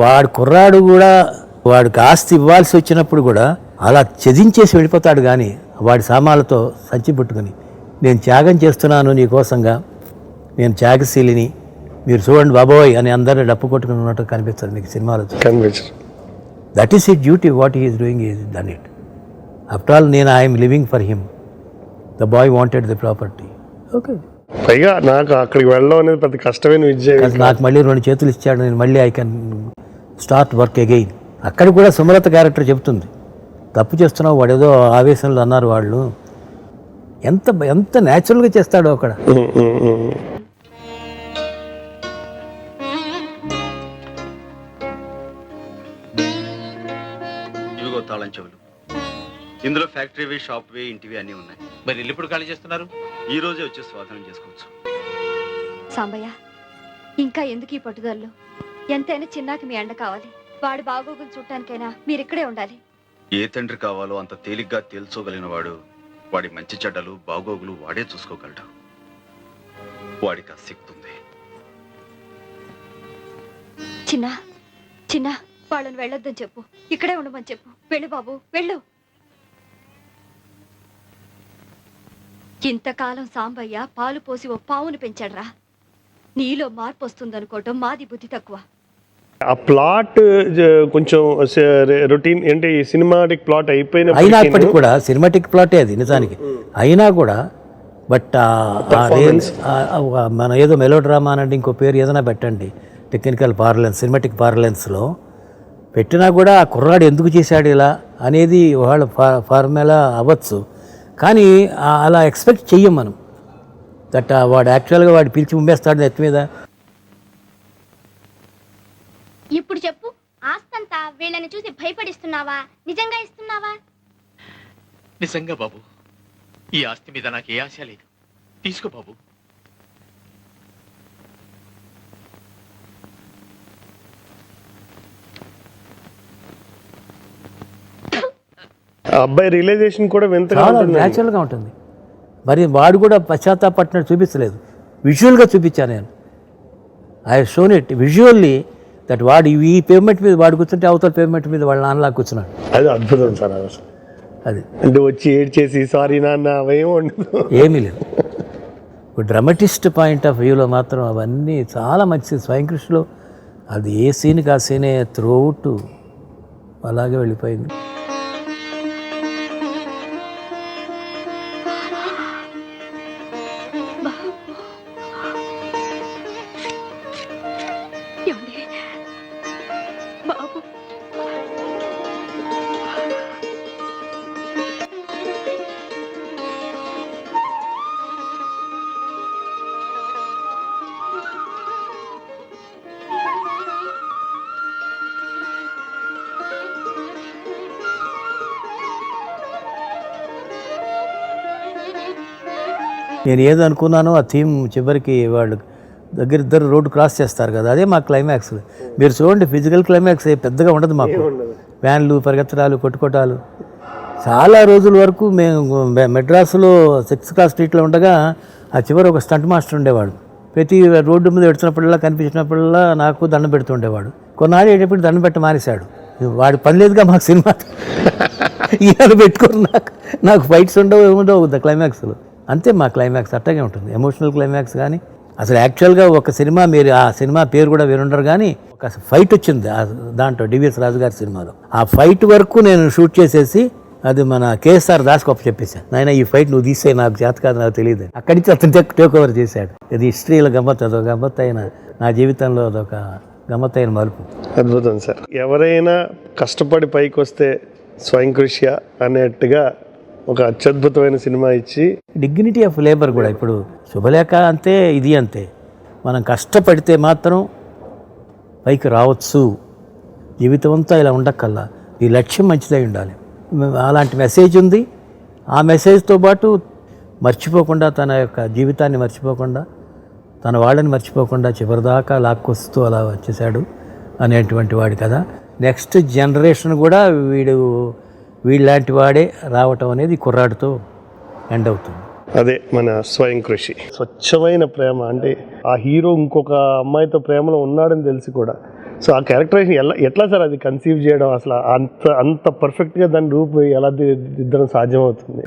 వాడు కుర్రాడు కూడా వాడికి ఆస్తి ఇవ్వాల్సి వచ్చినప్పుడు కూడా అలా చెదించేసి వెళ్ళిపోతాడు. కానీ వాడి సామాన్లతో సంచి పుట్టుకుని నేను త్యాగం చేస్తున్నాను నీ కోసంగా, నేను త్యాగశీలిని, మీరు చూడండి బాబోయ్ అని అందరినీ డప్పు కొట్టుకుని ఉన్నట్టు కనిపిస్తారు మీకు సినిమాలో. That is his duty, what he is doing is done it. After all నేను I'm living for him, the boy wanted the property. Okay, పైగా నాకు అక్కడికి వెళ్ళడం అనేది పెద్ద కష్టమైన విజయం. నాకు మళ్ళీ 2 చేతులు ఇచ్చాడు, నేను మళ్ళీ I can start work again. అక్కడ కూడా సుమలత క్యారెక్టర్ చెప్తుంది, తప్పు చేస్తున్నావు, వాడేదో ఆవేశంలో అన్నారు వాళ్ళు, ఎంత ఎంత న్యాచురల్గా చేస్తాడో అక్కడ. ఇవిగో తాళం చెవులు, ఇందులో ఫ్యాక్టరీవి, షాప్వి, ఇంటివి అన్నీ ఉన్నాయి. మరి ఇల్లు ఇప్పుడు ఖాళీ చేస్తున్నారు? ఈ రోజే వచ్చి స్వాధీనం చేసుకోవచ్చు. సాంబయ్య, ఇంకా ఎందుకు ఈ పట్టుదలలో? ఎంతైనా చిన్నాకి మీ అండ కావాలి. వాడి బాగోగులు చూడటానికైనా మీరిక్కడే ఉండాలి. ఏ తండ్రి కావాలో అంత తేలిగ్గా తేల్చోగలిగిన వాడు వాడి మంచి చెడ్డలు బాగోగులు వాడే చూసుకోగలడు. వాడికి ఆ శక్తి ఉంది. చిన్నా చిన్నా, వాళ్ళని వెళ్ళొద్దని చెప్పు, ఇక్కడే ఉండమని చెప్పు. వెళ్ళు బాబు, వెళ్ళు. ఇంతకాలం సాంబయ్య పాలు పోసి ఓ పావును పెంచాడ్రా. నీలో మార్పు వస్తుందనుకోవటం మాది బుద్ధి తక్కువ. ఆ ప్లాట్ కొంచెం రొటీన్ అంటే ఈ సినిమాటిక్ ప్లాట్ అయినా ఇప్పటికి కూడా సినిమాటిక్ ప్లాటే అది నిజానికి. అయినా కూడా బట్ మన ఏదో మెలో డ్రామా అనండి, ఇంకో పేరు ఏదైనా పెట్టండి, టెక్నికల్ పార్లెన్స్, సినిమాటిక్ పార్లెన్స్లో పెట్టినా కూడా ఆ కుర్రాడు ఎందుకు చేశాడు ఇలా అనేది వాళ్ళ ఫార్ములా అవ్వచ్చు. కానీ అలా ఎక్స్పెక్ట్ చెయ్యం మనం. దట్ వాడు యాక్చువల్గా వాడు పిలిచి ఉమ్మేస్తాడు నెత్తి మీద. ఇప్పుడు చెప్పు, ఆస్తంతా వీళ్ళని చూసి భయపడిస్తున్నావా, నిజంగా ఇస్తున్నావా? నిజంగా బాబు, ఈ ఆస్తి మీద నాకు ఏ ఆశ లేదు. తీసుకో బాబు. అబ్బాయి రియలైజేషన్ కూడా చాలా న్యాచురల్గా ఉంటుంది. మరి వాడు కూడా పశ్చాత్తాపట్టినట్టు చూపించలేదు, విజువల్గా చూపించాను నేను. I shown it visually that వాడు ఈ పేమెంట్ మీద వాడు కూర్చుంటే అవతల పేమెంట్ మీద వాళ్ళ నాన్నలా కూర్చున్నాడు. అది అద్భుతం సార్. అది అంటే వచ్చి ఏడ్ చేసి సారీ నాన్న అవేమో ఏమీ లేదు. డ్రమటిస్ట్ పాయింట్ ఆఫ్ వ్యూలో మాత్రం అవన్నీ చాలా మంచి. స్వయం కృషిలో అది ఏ సీన్కి ఆ సీనే త్రూఅవుట్ అలాగే వెళ్ళిపోయింది. నేను ఏదో అనుకున్నానో ఆ థీమ్ చివరికి వాళ్ళు ఇద్దరు రోడ్డు క్రాస్ చేస్తారు కదా, అదే మా క్లైమాక్స్. మీరు చూడండి, ఫిజికల్ క్లైమాక్స్ పెద్దగా ఉండదు మాకు. వ్యాన్లు, పరిగెత్తడాలు, కొట్టుకోటాలు. చాలా రోజుల వరకు మేము మెడ్రాసులో 6th క్లాస్ స్ట్రీట్లో ఉండగా ఆ చివరి ఒక స్టంట్ మాస్టర్ ఉండేవాడు. ప్రతి రోడ్డు మీద పెడుతున్నప్పుడల్లా, కనిపించినప్పుడల్లా నాకు దండం పెడుతుండేవాడు. కొన్నాళ్ళు అయ్యేటప్పుడు దండం పెట్టి మానేశాడు. వాడి పని లేదుగా మాకు సినిమా. ఇవాళ పెట్టుకుని నాకు ఫైట్స్ ఉండవు, ఏముండవు క్లైమాక్స్లో. అంతే మా క్లైమాక్స్ అట్టగే ఉంటుంది, ఎమోషనల్ క్లైమాక్స్. కానీ అసలు యాక్చువల్గా ఒక సినిమా, మీరు ఆ సినిమా పేరు కూడా వినుండరు, కానీ ఒక ఫైట్ వచ్చింది దాంట్లో డివిఎస్ రాజు గారి సినిమాలో. ఆ ఫైట్ వరకు నేను షూట్ చేసేసి అది మన కేఎస్ఆర్ దాస్ గొప్ప చెప్పేశాను, నాయన ఈ ఫైట్ నువ్వు తీసే, నాకు చేత కాదు, నాకు తెలియదు. అక్కడి నుంచి అతను టేక్ ఓవర్ చేశాడు. ఇది హిస్టరీలో గమ్మత్, అదొక గమ్మత్ అయిన, నా జీవితంలో అదొక గమ్మత్ అయిన మలుపు. అద్భుతం సార్. ఎవరైనా కష్టపడి పైకి వస్తే స్వయం కృషి అన్నట్టుగా ఒక అత్యద్భుతమైన సినిమా ఇచ్చి, డిగ్నిటీ ఆఫ్ లేబర్ కూడా. ఇప్పుడు శుభలేఖ అంతే, ఇది అంతే. మనం కష్టపడితే మాత్రం పైకి రావచ్చు. జీవితం అంతా ఇలా ఉండక్కల్లా ఈ లక్ష్యం మంచిదై ఉండాలి. అలాంటి మెసేజ్ ఉంది. ఆ మెసేజ్తో పాటు మర్చిపోకుండా, తన యొక్క జీవితాన్ని మర్చిపోకుండా, తన వాళ్ళని మర్చిపోకుండా చివరిదాకా లాక్కొస్తూ అలా వచ్చేసాడు అనేటువంటి వాడు కదా. నెక్స్ట్ జనరేషన్ కూడా వీళ్ళలాంటి వాడే రావటం అనేది కుర్రాడితో ఎండ్ అవుతుంది. అదే మన స్వయం కృషి. స్వచ్ఛమైన ప్రేమ అంటే ఆ హీరో ఇంకొక అమ్మాయితో ప్రేమలో ఉన్నాడని తెలిసి కూడా, సో ఆ క్యారెక్టరైజేషన్ ఎట్లా సార్ అది కన్సీవ్ చేయడం, అసలు అంత పర్ఫెక్ట్గా దాని రూపు ఎలా దిద్దడం సాధ్యమవుతుంది?